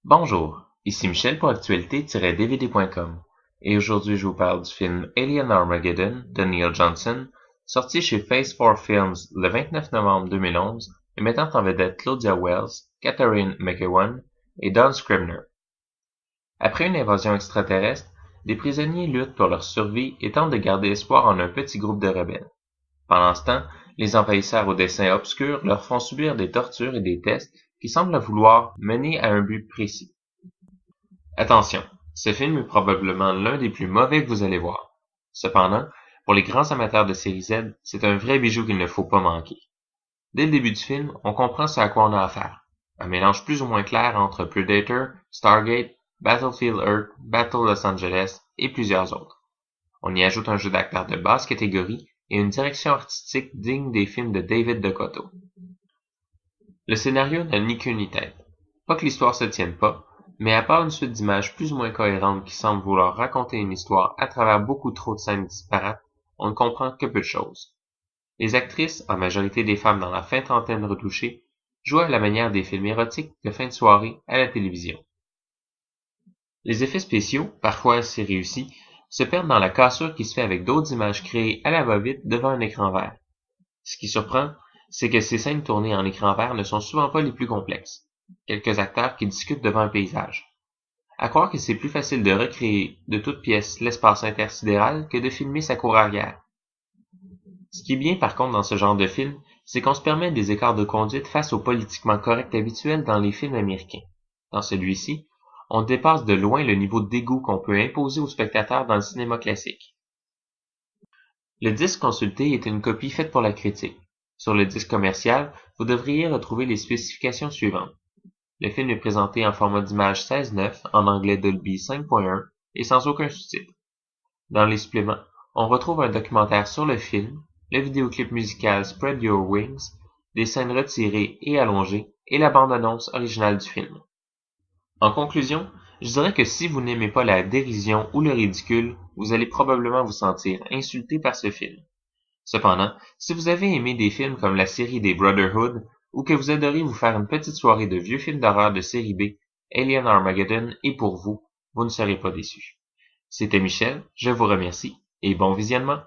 Bonjour, ici Michel pour actualité-dvd.com et aujourd'hui je vous parle du film Alien Armageddon de Neil Johnson, sorti chez Phase 4 Films le 29 novembre 2011 et mettant en vedette Claudia Wells, Catherine McEwan et Don Scribner. Après une invasion extraterrestre, des prisonniers luttent pour leur survie et tentent de garder espoir en un petit groupe de rebelles. Pendant ce temps, les envahisseurs aux desseins obscurs leur font subir des tortures et des tests qui semblent vouloir mener à un but précis. Attention, ce film est probablement l'un des plus mauvais que vous allez voir. Cependant, pour les grands amateurs de série Z, c'est un vrai bijou qu'il ne faut pas manquer. Dès le début du film, on comprend ce à quoi on a affaire. Un mélange plus ou moins clair entre Predator, Stargate, Battlefield Earth, Battle Los Angeles et plusieurs autres. On y ajoute un jeu d'acteurs de basse catégorie et une direction artistique digne des films de David DeCoteau. Le scénario n'a ni queue ni tête. Pas que l'histoire se tienne pas, mais à part une suite d'images plus ou moins cohérentes qui semblent vouloir raconter une histoire à travers beaucoup trop de scènes disparates, on ne comprend que peu de choses. Les actrices, en majorité des femmes dans la fin trentaine retouchée, jouent à la manière des films érotiques de fin de soirée à la télévision. Les effets spéciaux, parfois assez réussis, se perdent dans la cassure qui se fait avec d'autres images créées à la va-vite devant un écran vert. Ce qui surprend, c'est que ces scènes tournées en écran vert ne sont souvent pas les plus complexes. Quelques acteurs qui discutent devant un paysage. À croire que c'est plus facile de recréer de toutes pièces l'espace intersidéral que de filmer sa cour arrière. Ce qui est bien par contre dans ce genre de film, c'est qu'on se permet des écarts de conduite face au politiquement correct habituel dans les films américains. Dans celui-ci, on dépasse de loin le niveau de dégoût qu'on peut imposer aux spectateurs dans le cinéma classique. Le disque consulté est une copie faite pour la critique. Sur le disque commercial, vous devriez retrouver les spécifications suivantes. Le film est présenté en format d'image 16:9 en anglais Dolby 5.1 et sans aucun sous-titre. Dans les suppléments, on retrouve un documentaire sur le film, le vidéoclip musical Spread Your Wings, des scènes retirées et allongées et la bande-annonce originale du film. En conclusion, je dirais que si vous n'aimez pas la dérision ou le ridicule, vous allez probablement vous sentir insulté par ce film. Cependant, si vous avez aimé des films comme la série des Brotherhood, ou que vous adorez vous faire une petite soirée de vieux films d'horreur de série B, Alien Armageddon est pour vous, vous ne serez pas déçus. C'était Michel, je vous remercie, et bon visionnement!